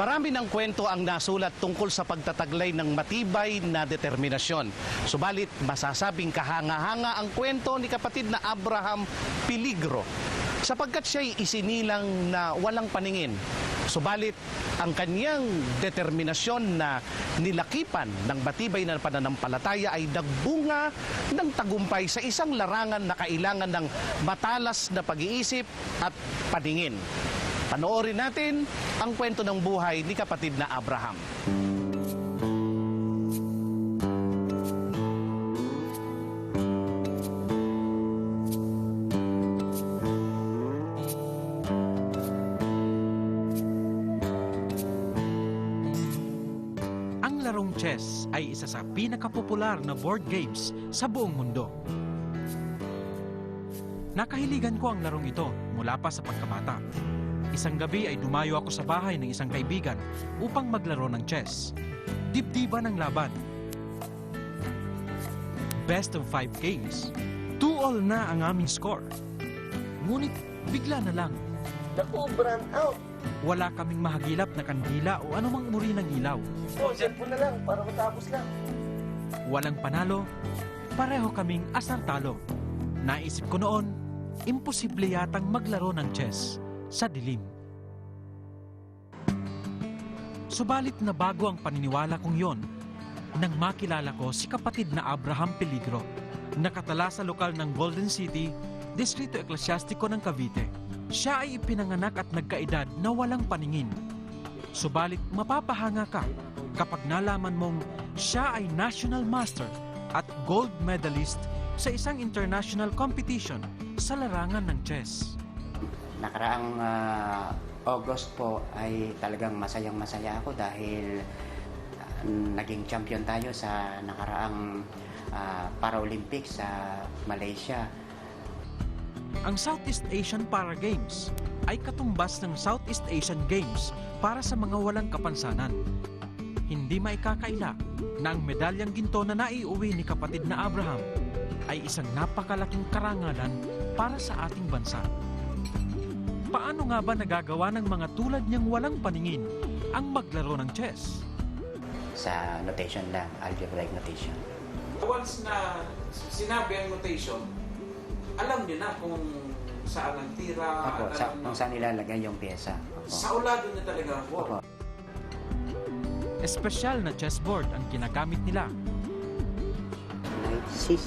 Marami ng kwento ang nasulat tungkol sa pagtataglay ng matibay na determinasyon. Subalit masasabing kahanga-hanga ang kwento ni kapatid na Abraham Peligro sapagkat siya'y isinilang na walang paningin. Subalit ang kanyang determinasyon na nilakipan ng matibay na pananampalataya ay nagbunga ng tagumpay sa isang larangan na kailangan ng matalas na pag-iisip at paningin. Panoorin natin ang kwento ng buhay ni kapatid na Abraham. Ang larong chess ay isa sa pinakapopular na board games sa buong mundo. Nakahiligan ko ang larong ito mula pa sa pagkabata. Isang gabi ay dumayo ako sa bahay ng isang kaibigan upang maglaro ng chess. Dibdiban ang laban. Best of 5 games. 2-2 na ang aming score. Ngunit bigla na lang. Naku, brand out. Wala kaming mahagilap na kandila o anumang uri ng ilaw. Cellphone na lang para matapos lang. Walang panalo, pareho kaming asar-talo. Naisip ko noon, imposible yatang maglaro ng chess sa dilim. Subalit na bago ang paniniwala kong yon nang makilala ko si kapatid na Abraham Peligro, nakatala sa lokal ng Golden City, Distrito Eclesiastiko ng Cavite. Siya ay ipinanganak at nagkaedad na walang paningin. Subalit mapapahanga ka kapag nalaman mong siya ay national master at gold medalist sa isang international competition sa larangan ng chess. Nakaraang August po ay talagang masayang-masaya ako dahil naging champion tayo sa nakaraang Paralympics sa Malaysia. Ang Southeast Asian Para Games ay katumbas ng Southeast Asian Games para sa mga walang kapansanan. Hindi maikakaila na ang medalyang ginto na naiuwi ni kapatid na Abraham ay isang napakalaking karangalan para sa ating bansa. Paano nga ba nagagawa ng mga tulad niyang walang paningin ang maglaro ng chess? Sa notation lang, algebraic notation. Once na sinabi ang notation, alam niyo na kung saan ang tira, Opo, kung saan nilalagay yung pyesa. Opo. sa ulado niya talaga ang Opo. Espesyal na chessboard ang ginagamit nila. Knight C6.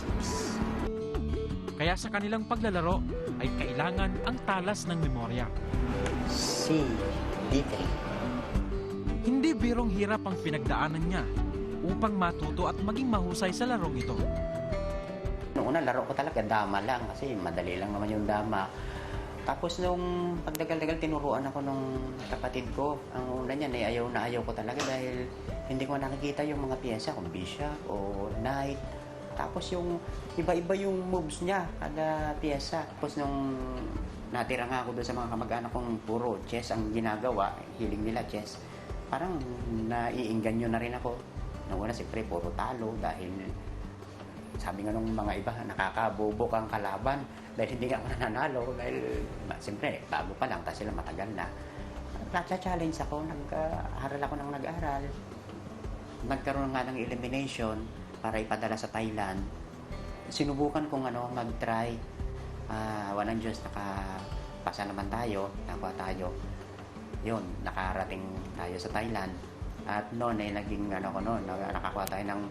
Kaya sa kanilang paglalaro ay kailangan ang talas ng memorya. C D3. Hindi birong hirap ang pinagdaanan niya upang matuto at maging mahusay sa larong ito. Noong una, laro ko talaga dama lang kasi madali lang naman yung dama. Tapos nung pagdagal-dagal, tinuruan ako nung kapatid ko. Ang una niyan ay ayaw ko talaga dahil hindi ko nakikita yung mga piyesa kung bishop o knight. Tapos yung iba-iba yung moves niya kada piyesa. Tapos nung natira nga ako doon sa mga kamag-anak kong puro chess ang ginagawa, hiling nila chess, parang naiingganyo na rin ako. Nung una, siyempre, puro talo dahil sabi nga nung mga iba, nakakabobo kang kalaban dahil hindi nga ako nananalo dahil siyempre, bago pa lang, tapos sila matagal na. Nagcha-challenge ako, nag-aral ako ng nag-aral. Nagkaroon nga ng elimination para ipadala sa Thailand. Sinubukan kong mag-try. Walang Diyos, nakapasa naman tayo, nakuha tayo. Yun, nakarating tayo sa Thailand. At noon ay naging nakakuha tayo ng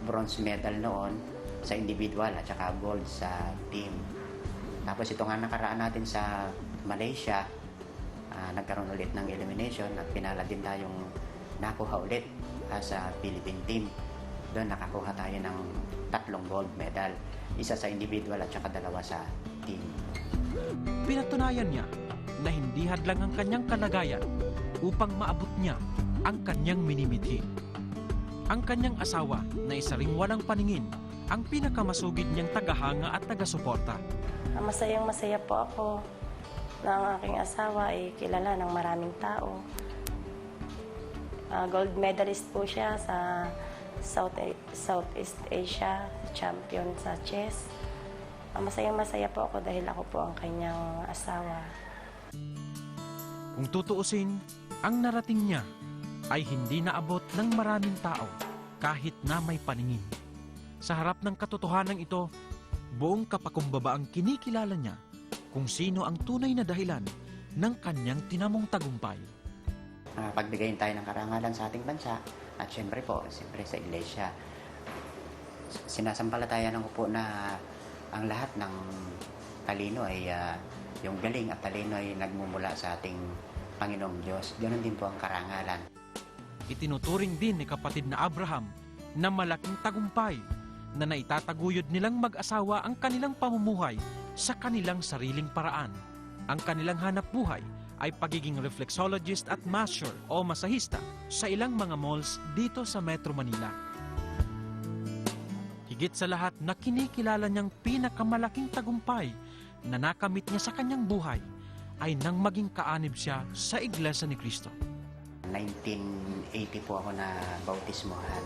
bronze medal noon sa individual at saka gold sa team. Tapos ito nga nakaraan natin sa Malaysia, nagkaroon ulit ng elimination at pinala din tayong nakuha ulit sa Philippine team. Doon nakakuha tayo ng 3 gold medal. Isa sa individual at saka 2 sa team. Pinatunayan niya na hindi hadlang ang kanyang kalagayan upang maabot niya ang kanyang minimithi. Ang kanyang asawa na isa ring walang paningin ang pinakamasugid niyang tagahanga at tagasuporta. Masayang-masaya po ako na ang aking asawa ay kilala ng maraming tao. Gold medalist po siya sa Southeast Asia, champion sa chess. Masayang-masaya po ako dahil ako po ang kanyang asawa. Kung tutuusin, ang narating niya ay hindi naabot ng maraming tao kahit na may paningin. Sa harap ng katotohanan ito, buong kapakumbaba ang kinikilala niya kung sino ang tunay na dahilan ng kanyang tinamong tagumpay. Pagbigayin tayo ng karangalan sa ating bansa at siyempre sa iglesia. Sinasampalatayanan ko po na ang lahat ng talino ay yung galing at talino ay nagmumula sa ating Panginoong Diyos. Ganon din po ang karangalan. Itinuturing din ni kapatid na Abraham na malaking tagumpay na naitataguyod nilang mag-asawa ang kanilang pamumuhay sa kanilang sariling paraan. Ang kanilang hanap buhay ay pagiging reflexologist at masher o masahista sa ilang mga malls dito sa Metro Manila. Higit sa lahat na kinikilala niyang pinakamalaking tagumpay na nakamit niya sa kanyang buhay ay nang maging kaanib siya sa Iglesia ni Cristo. 1980 po ako na bautismohan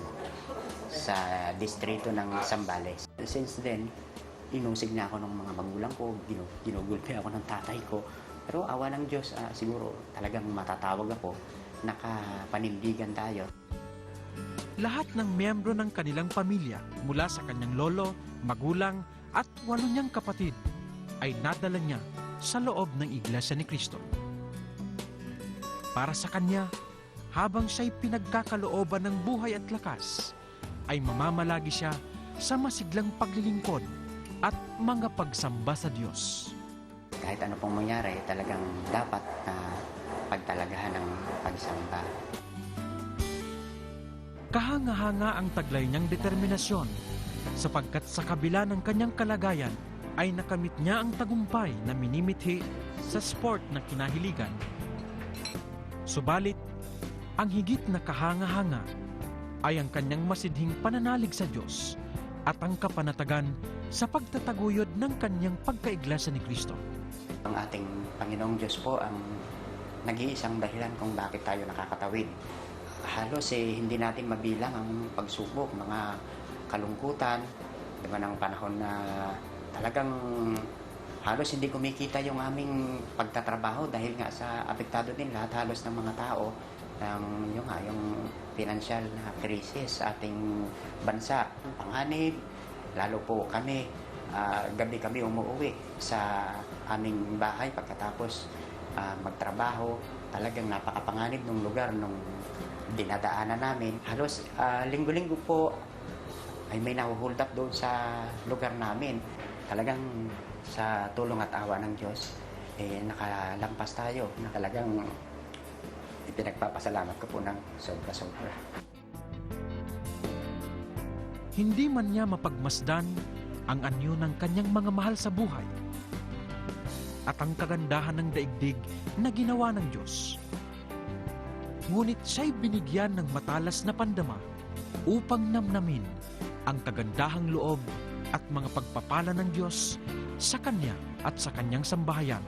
sa distrito ng Zambales. Since then, inusig na ako ng mga magulang ko, ginugulpi ako ng tatay ko. Pero awa ng Diyos, siguro talagang matatawag ako, nakapanindigan tayo. Lahat ng miyembro ng kanilang pamilya mula sa kanyang lolo, magulang at 8 niyang kapatid ay nadala niya sa loob ng Iglesia ni Cristo. Para sa kanya, habang siya'y pinagkakalooban ng buhay at lakas, ay mamamalagi siya sa masiglang paglilingkod at mga pagsamba sa Diyos. Kahit ano pong mangyari, talagang dapat na pagtalagahan ng pagsamba. Kahanga-hanga ang taglay niyang determinasyon sapagkat sa kabila ng kanyang kalagayan ay nakamit niya ang tagumpay na minimithi sa sport na kinahiligan. Subalit, ang higit na kahanga-hanga ay ang kanyang masidhing pananalig sa Diyos at ang kapanatagan sa pagtataguyod ng kanyang pagkaiglesia ni Cristo. Ang ating Panginoong Diyos po ang nag-iisang dahilan kung bakit tayo nakakatawid. Halos hindi natin mabilang ang pagsubok, mga kalungkutan, di ba, ng panahon na talagang halos hindi kumikita yung aming pagtatrabaho dahil nga sa apektado din lahat halos ng mga tao ng yung financial na krisis sa ating bansa. Panganib, lalo po kami, gabi kami umuwi sa aming bahay pagkatapos magtrabaho. Talagang napakapanganib ng lugar nung dinadaanan namin. Halos linggo-linggo po ay may nahuhold up doon sa lugar namin. Talagang sa tulong at awa ng Diyos, nakalampas tayo na talagang ipinagpapasalamat ko po ng sobra-sobra. Hindi man niya mapagmasdan ang anyo ng kanyang mga mahal sa buhay at ang kagandahan ng daigdig na ginawa ng Diyos. Ngunit siya'y binigyan ng matalas na pandama upang namnamin ang kagandahang loob at mga pagpapala ng Diyos sa kanya at sa kanyang sambahayan.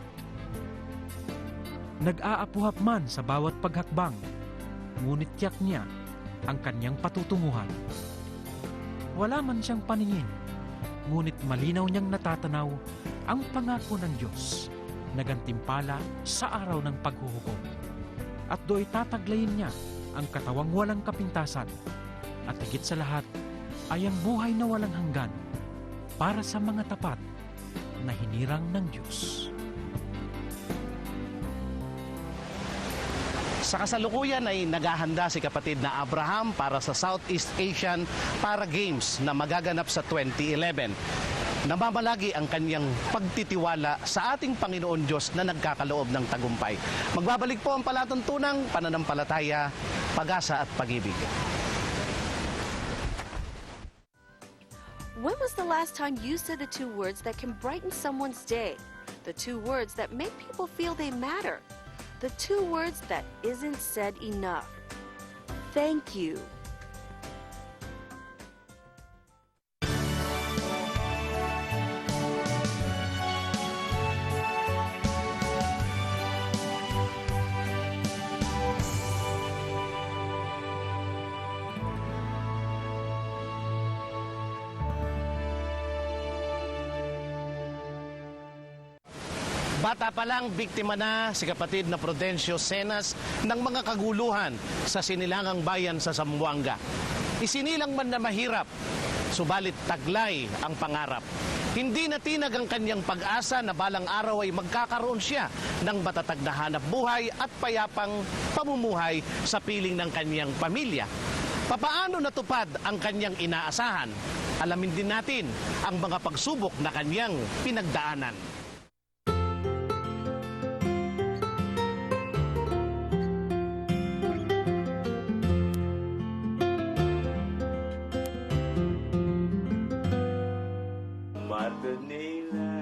Nag-aapuhap man sa bawat paghakbang, ngunit tiyak niya ang kanyang patutunguhan. Wala man siyang paningin, ngunit malinaw niyang natatanaw ang pangako ng Diyos na gantimpala sa araw ng paghuhukom. At do'y tataglayin niya ang katawang walang kapintasan at higit sa lahat ay ang buhay na walang hanggan para sa mga tapat na hinirang ng Diyos. Sa kasalukuyan ay naghahanda si kapatid na Abraham para sa Southeast Asian Para Games na magaganap sa 2011. Namamalagi ang kanyang pagtitiwala sa ating Panginoon Diyos na nagkakaloob ng tagumpay. Magbabalik po ang palatuntunang pananampalataya, pag-asa at pag-ibig. When was the last time you said the 2 words that can brighten someone's day? The 2 words that make people feel they matter? The 2 words that isn't said enough. Thank you. Bata pa lang, biktima na si kapatid na Prudencio Cenas ng mga kaguluhan sa sinilangang bayan sa Zamboanga. Isinilang man na mahirap, subalit taglay ang pangarap. Hindi natinag ang kanyang pag-asa na balang araw ay magkakaroon siya ng matatag na hanap buhay at payapang pamumuhay sa piling ng kanyang pamilya. Papaano natupad ang kanyang inaasahan? Alamin din natin ang mga pagsubok na kanyang pinagdaanan. Matanila,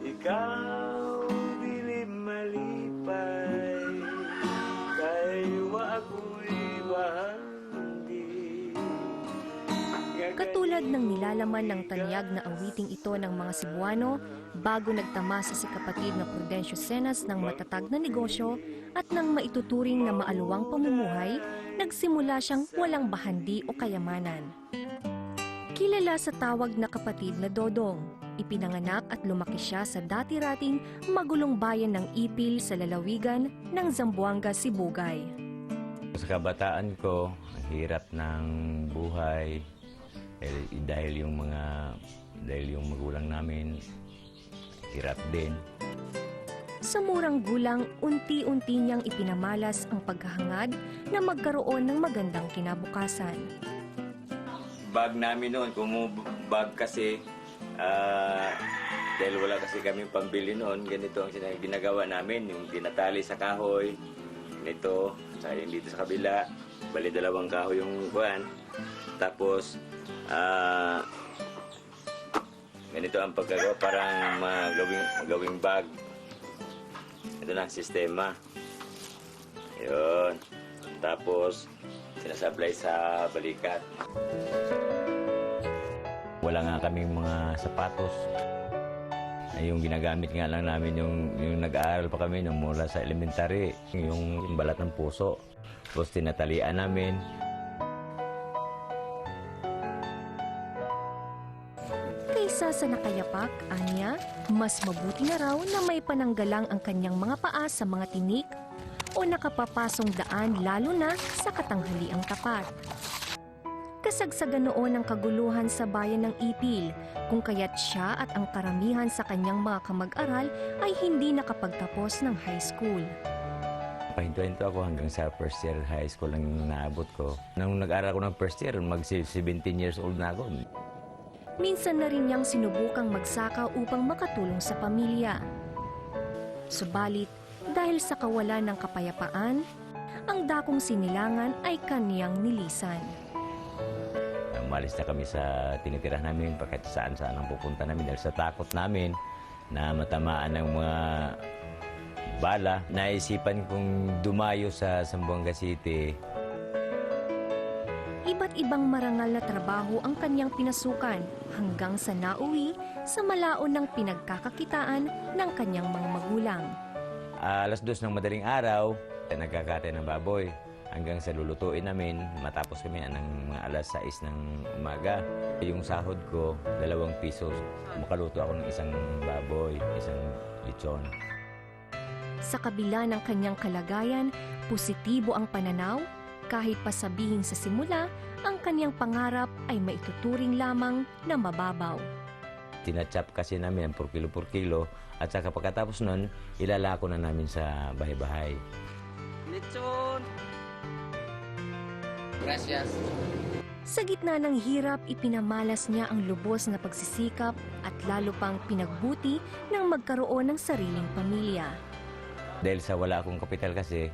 ikaw dili malipay, kay wa ako'y bahandi. Katulad ng nilalaman ng tanyag na awiting ito ng mga Cebuano, bago nagtamasa si kapatid na Prudencio Cenas ng matatag na negosyo at ng maituturing na maaluwang pamumuhay, nagsimula siyang walang bahandi o kayamanan. Kilala sa tawag na kapatid na Dodong, ipinanganak at lumaki siya sa dati-rating magulong bayan ng Ipil sa lalawigan ng Zamboanga, Sibugay. Sa kabataan ko, ang hirap ng buhay dahil yung magulang namin hirap din. Sa murang gulang, unti-unti niyang ipinamalas ang paghahangad na magkaroon ng magandang kinabukasan. Bag namin noon, bag kasi, dahil wala kasi kami pambili noon, ganito ang ginagawa namin, yung tinatali sa kahoy, ganito, sayang dito sa kabila, bali dalawang kahoy yung buwan, tapos, ganito ang pagkagawa, parang gawing bag. Ito na ang sistema. Yun. Tapos, sinasablay sa balikat. Wala nga kaming mga sapatos. Yung ginagamit nga lang namin, yung nag-aaral pa kami nung mula sa elementary, yung balat ng puso. Tapos tinatalian namin. Kaysa sa nakayapak, anya, mas mabuti na raw na may pananggalang ang kanyang mga paa sa mga tinik o nakapapasong daan lalo na sa katanghaliang tapat. Kasagsagan noon ang kaguluhan sa bayan ng Ipil, kung kaya't siya at ang karamihan sa kanyang mga kamag-aral ay hindi nakapagtapos ng high school. Pahinto-hinto ako hanggang sa first year high school lang naabot ko. Nung nag-aral ko ng first year, mag-17 years old na ako. Minsan na rin niyang sinubukang magsaka upang makatulong sa pamilya. Subalit, dahil sa kawalan ng kapayapaan, ang dakong sinilangan ay kaniyang nilisan. Umalis na kami sa tinitirahan namin, kahit saan-saan ang pupunta namin dahil sa takot namin na matamaan ng mga bala. Naisipan kong dumayo sa Zamboanga City. Iba't ibang marangal na trabaho ang kaniyang pinasukan hanggang sa nauwi sa malaon ng pinagkakakitaan ng kaniyang mga magulang. Alas 2 ng madaling araw, nagkakatay ng baboy. Hanggang sa lulutuin namin, matapos kami ng mga alas 6 ng umaga. Yung sahod ko, 2 piso. Makaluto ako ng isang baboy, isang lechon. Sa kabila ng kanyang kalagayan, positibo ang pananaw. Kahit pa sabihin sa simula, ang kanyang pangarap ay maituturing lamang na mababaw. Tinachap kasi namin ang per kilo at saka pagkatapos nun, ilalako na namin sa bahay-bahay. Lechon! Gracias. Sa gitna ng hirap, ipinamalas niya ang lubos na pagsisikap at lalo pang pinagbuti ng magkaroon ng sariling pamilya. Dahil sa wala akong kapital kasi,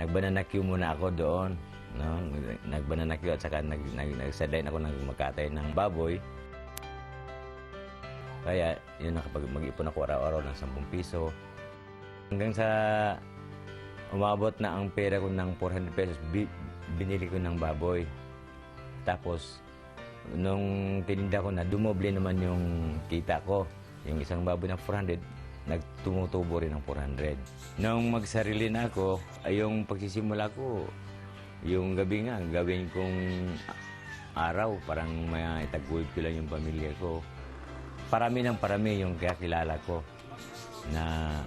nagbananakyo muna ako doon. No? Nagbananakyo at saka nagsadline ako ng magkatay ng baboy. Kaya yun, mag-ipon ako araw-araw ng 10 piso. Hanggang sa umabot na ang pera ko ng 400 pesos, binili ko ng baboy. Tapos, nung tininda ko na, dumoble naman yung kita ko. Yung isang baboy na 400, nagtumutubo rin ng 400. Nung magsarili na ako, ay yung pagsisimula ko, yung gabi nga, gawin kong araw, parang may itaguyod ko lang yung pamilya ko. Parami ng parami yung kakilala ko. na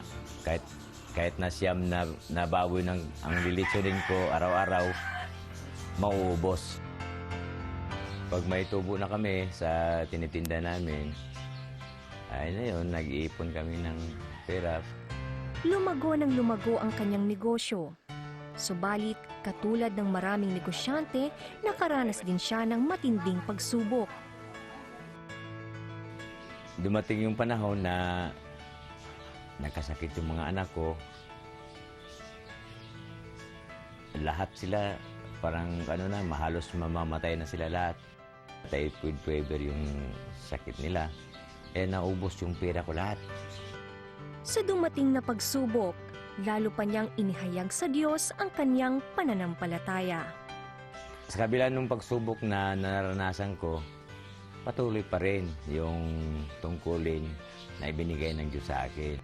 kahit na siyam na baboy ang lilitsunin ko araw-araw, mauubos. Pag may tubo na kami sa tinitinda namin, ay na yun, nag-iipon kami ng pera. Lumago ng lumago ang kanyang negosyo. Subalit, katulad ng maraming negosyante, nakaranas din siya ng matinding pagsubok. Dumating yung panahon na nagkasakit yung mga anak ko. Lahat sila, parang halos mamamatay na sila lahat. Typhoid fever yung sakit nila. Naubos yung pera ko lahat. Sa dumating na pagsubok, lalo pa niyang inihayag sa Diyos ang kanyang pananampalataya. Sa kabila nung pagsubok na naranasan ko, patuloy pa rin yung tungkulin na ibinigay ng Diyos sa akin.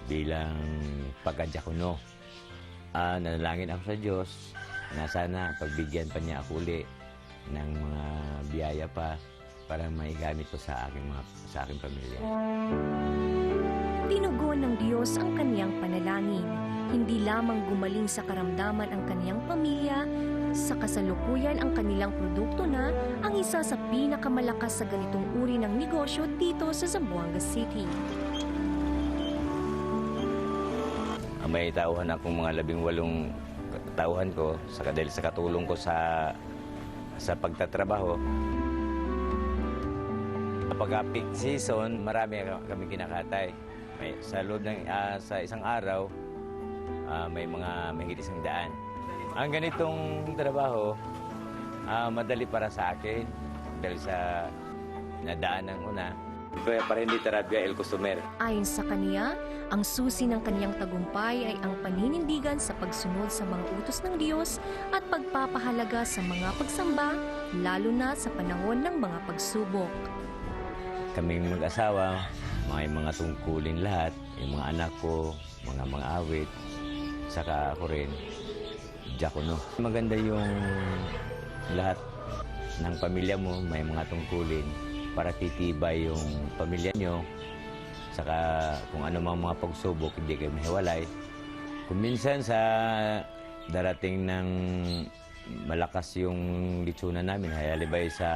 Bilang pagkadyakono, nanalangin ako sa Diyos na sana pagbigyan pa niya ako uli ng mga biyaya pa para maigamit ko sa aking pamilya. Tinugon ng Diyos ang kaniyang panalangin. Hindi lamang gumaling sa karamdaman ang kaniyang pamilya, sa kasalukuyan ang kanilang produkto na ang isa sa pinakamalakas sa ganitong uri ng negosyo dito sa Zamboanga City. May tauhan akong mga 18 tauhan ko dahil sa katulong ko sa pagtatrabaho. Kapag peak season, marami kami kinakatay. Sa loob ng sa isang araw, may mga mahigit 100. Ang ganitong trabaho, madali para sa akin dahil sa nadaanan ko na. Para hindi tarabya el customer. Ayon sa kaniya, ang susi ng kaniyang tagumpay ay ang paninindigan sa pagsunod sa mga utos ng Diyos at pagpapahalaga sa mga pagsamba, lalo na sa panahon ng mga pagsubok. Kaming mag-asawa, may mga tungkulin lahat, yung mga anak ko, mga awit, saka ako rin, diakono. Maganda yung lahat ng pamilya mo, may mga tungkulin para titibay yung pamilya nyo. Saka kung ano mga pagsubok, hindi kayo mahiwalay. Kung minsan sa darating ng malakas yung litsunan namin, hayalibay sa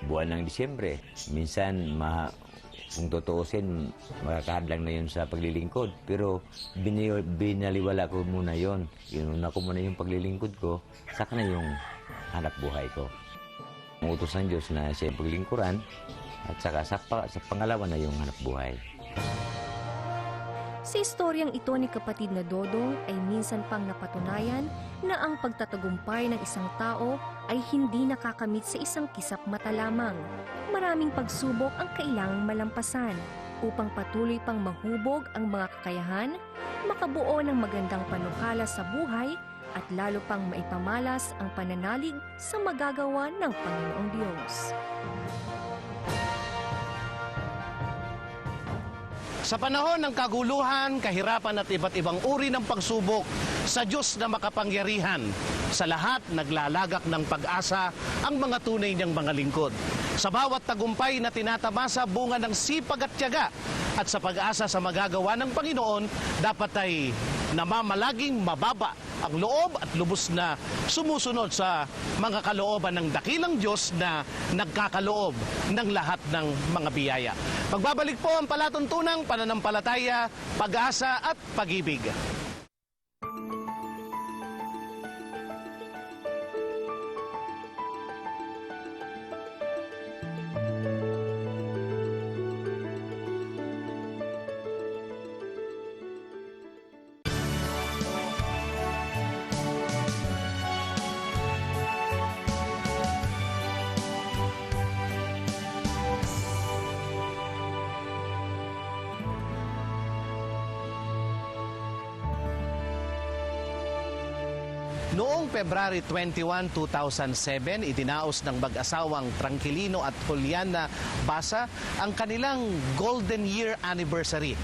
buwan ng Disyembre. Minsan, kung tutuusin, makakahadlang na yun sa paglilingkod. Pero binaliwala ko muna yun. Inuna ko muna yung paglilingkod ko, saka na yung hanap buhay ko. Ang utos ng Diyos na siya yung paglingkuran, at saka sa pangalawa na yung hanap buhay. Sa istoryang ito ni kapatid na Dodong ay minsan pang napatunayan na ang pagtatagumpay ng isang tao ay hindi nakakamit sa isang kisap mata lamang. Maraming pagsubok ang kailangang malampasan upang patuloy pang mahubog ang mga kakayahan, makabuo ng magandang panukala sa buhay at lalo pang maipamalas ang pananalig sa magagawa ng Panginoong Diyos. Sa panahon ng kaguluhan, kahirapan at iba't ibang uri ng pagsubok, sa Diyos na makapangyarihan, sa lahat naglalagak ng pag-asa ang mga tunay niyang mga lingkod. Sa bawat tagumpay na tinatamasa, bunga ng sipag at tiyaga, at sa pag-asa sa magagawa ng Panginoon, dapat ay namamalaging mababa ang loob at lubos na sumusunod sa mga kalooban ng dakilang Diyos na nagkakaloob ng lahat ng mga biyaya. Magbabalik po ang palatuntunang pananampalataya, pag-asa at pag-ibig. Noong February 21, 2007, idinaos ng mag-asawang Tranquilino at Juliana Basa ang kanilang Golden Year Anniversary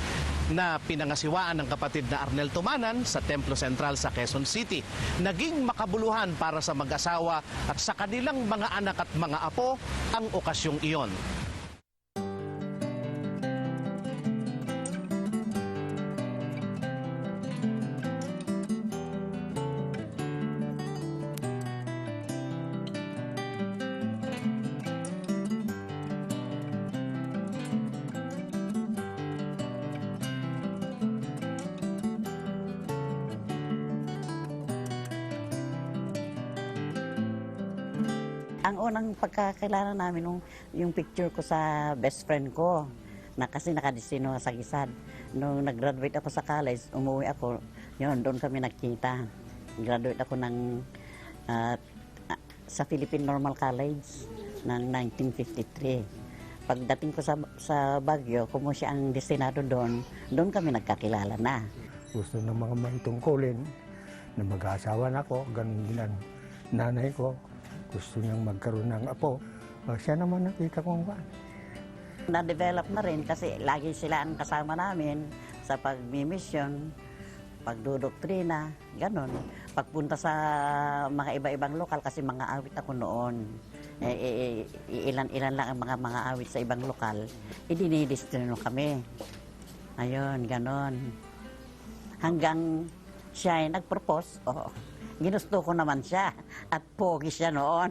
na pinangasiwaan ng kapatid na Arnel Tumanan sa Templo Central sa Quezon City. Naging makabuluhan para sa mag-asawa at sa kanilang mga anak at mga apo ang okasyong iyon. Ang unang pagkakilala namin, yung picture ko sa best friend ko, na kasi nakadestino sa Gisad. Nung nag-graduate ako sa college, umuwi ako, yun, doon kami nagkita. Graduate ako sa Philippine Normal College ng 1953. Pagdating ko sa Baguio, kung siya ang destinado doon kami nagkakilala na. Gusto ng mga maitungkulin na mag-aasawa na ako, ganun din ang nanay ko. Gusto niyang magkaroon ng apo. Siya naman nakita kong ba. Na-develop na rin kasi lagi sila ang kasama namin sa pagmimisyon, pagdudoktrina, ganun. Pagpunta sa mga iba-ibang lokal kasi mga awit ako noon. Ilan lang ang mga awit sa ibang lokal. Dinidestino kami. Ayun, ganun. Hanggang siya ay nag-propose, ginusto ko naman siya at pogi siya noon.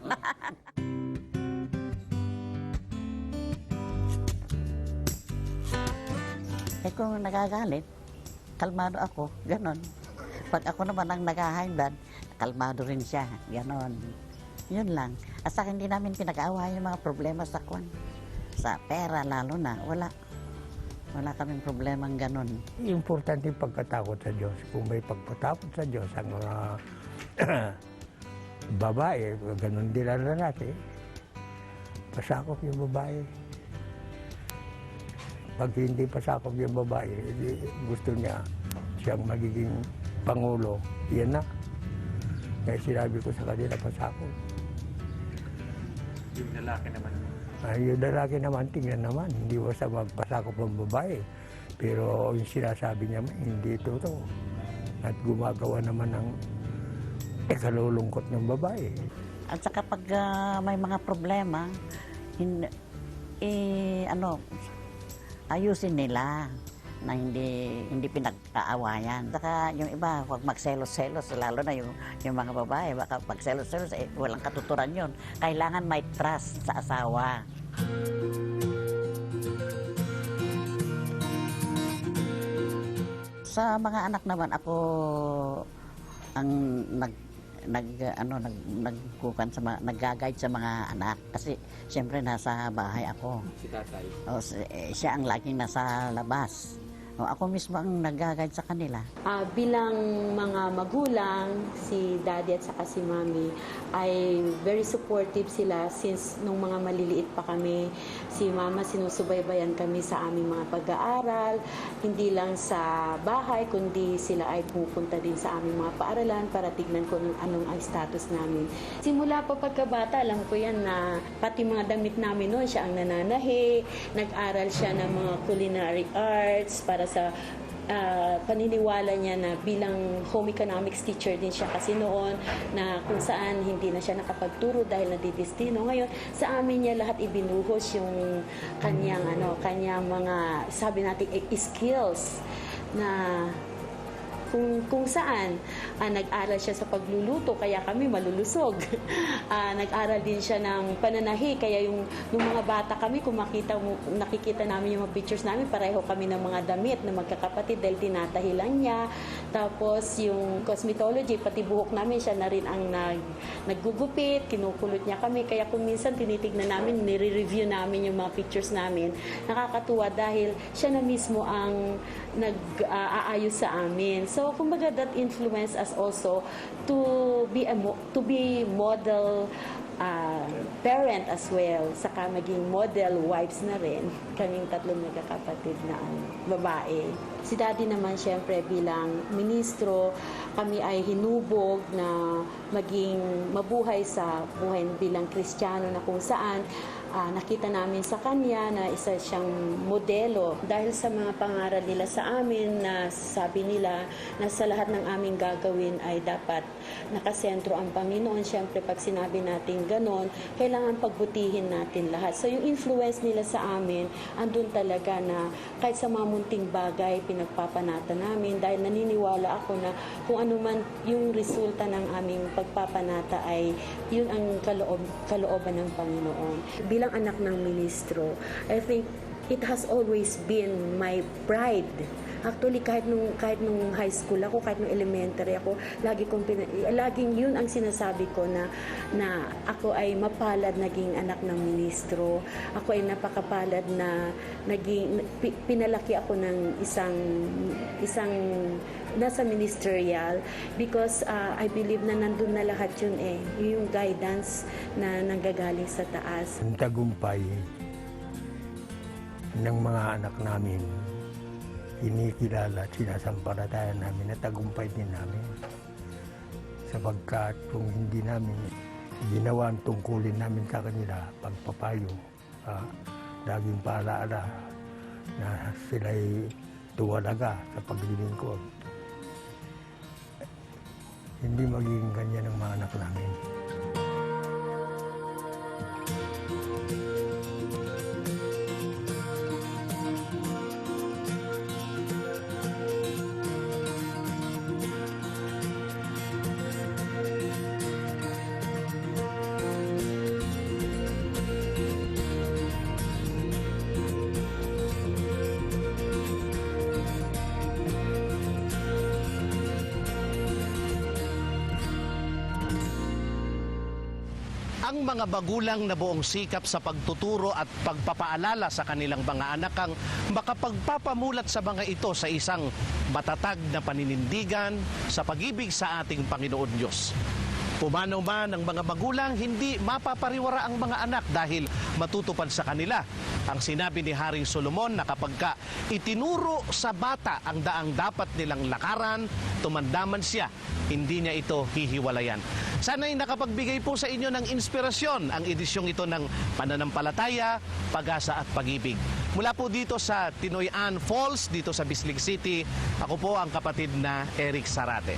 Kung nagagalit, kalmado ako, ganon. Pag ako naman ang nag-high blood, kalmado rin siya, ganon. Yun lang. At sa akin, hindi namin pinag-aawayan yung mga problema sa sa pera lalo na, wala. Wala kaming problemang ganon. Importante yung pagkatakot sa Diyos. Kung may pagpatakot sa Diyos ang mga babae, ganon din ang lalaki, pasakop yung babae. Pag hindi pasakop yung babae, gusto niya siyang magiging pangulo, yan na. Kaya sinabi ko sa kanila, pasakop. Yung lalaki naman. Yung lalaki naman, tingnan naman, hindi basta magpasakop ang babae. Pero yung sinasabi niya, hindi totoo. At gumagawa naman ng kalulungkot ng babae. At saka pag may mga problema, ayusin nila na hindi pinag-aawayan. Saka yung iba, huwag magselos-selos, lalo na yung mga babae, baka magselos-selos, walang katuturan yun. Kailangan may trust sa asawa. Sa mga anak naman, ako ang nag-guide sa mga anak kasi siyempre nasa bahay ako. Si tatay. Siya ang laging nasa labas. Ako mismo ang nag-guide sa kanila. Bilang mga magulang, si daddy at saka si mami ay very supportive sila since nung mga maliliit pa kami. Si mama sinusubaybayan kami sa aming mga pag-aaral, hindi lang sa bahay, kundi sila ay pupunta din sa aming mga paaralan para tignan ko anong ang status namin. Simula pa pagkabata, alam ko yan na pati mga damit namin noon, siya ang nananahi, nag-aral siya ng mga culinary arts para sa paniniwala niya na bilang home economics teacher din siya kasi noon na kung saan hindi na siya nakapagturo dahil nadidestino. Ngayon, sa amin niya lahat ibinuhos yung kanyang mga, sabi natin, skills na kung saan nag-aral siya sa pagluluto kaya kami malulusog. Nag-aral din siya ng pananahi kaya nung mga bata kami kung nakikita namin yung mga pictures namin pareho kami ng mga damit na magkakapatid dahil tinatahilan niya. Tapos yung cosmetology pati buhok namin siya na rin ang naggugupit, kinukulot niya kami kaya kung minsan tinitignan namin, nire-review namin yung mga pictures namin. Nakakatuwa dahil siya na mismo ang nag-aayos sa amin. So, kumbaga that influence us also to be model parent as well, saka maging model wives na rin. Kaming tatlong magkakapatid na babae. Si daddy naman siyempre bilang ministro, kami ay hinubog na maging mabuhay sa buhay bilang Kristiyano na kung saan nakita namin sa kanya na isa siyang modelo dahil sa mga pangaral nila sa amin na sabi nila na sa lahat ng aming gagawin ay dapat nakasentro ang Panginoon. Siyempre pag sinabi natin ganon, kailangan pagbutihin natin lahat. So yung influence nila sa amin, andun talaga na kahit sa mga munting bagay, pinagpapanata namin dahil naniniwala ako na kung ano man yung resulta ng aming pagpapanata ay yun ang kalooban ng Panginoon. Bilang anak ng ministro, I think it has always been my pride. Actually, kahit nung high school ako, kahit nung elementary ako, laging yun ang sinasabi ko na ako ay mapalad naging anak ng ministro. Ako ay napakapalad na pinalaki ako ng isang nasa ministerial because I believe na nandun na lahat yun yung guidance na nanggagaling sa taas. Ang tagumpay ng mga anak namin, kinikilala at sinasampalataya namin na tagumpay din namin. Sapagkat kung hindi namin ginawa ang tungkulin namin sa kanila, pagpapayo, laging paalaala na sila'y tuwalaga sa paglilingkod, hindi magiging ganyan ang mga anak namin. Ang mga magulang na buong sikap sa pagtuturo at pagpapaalala sa kanilang mga anak ang makapagpapamulat sa mga ito sa isang matatag na paninindigan sa pag-ibig sa ating Panginoon Diyos. Pumanaw man ng mga magulang, hindi mapapariwara ang mga anak dahil matutupad sa kanila ang sinabi ni Haring Solomon na kapag itinuro sa bata ang daang dapat nilang lakaran, tumandaman siya, hindi niya ito hihiwalayan. Sana'y nakapagbigay po sa inyo ng inspirasyon ang edisyong ito ng Pananampalataya, Pag-asa at Pag-ibig. Mula po dito sa Tinoy Ann Falls, dito sa Bislig City, ako po ang kapatid na Eric Sarate.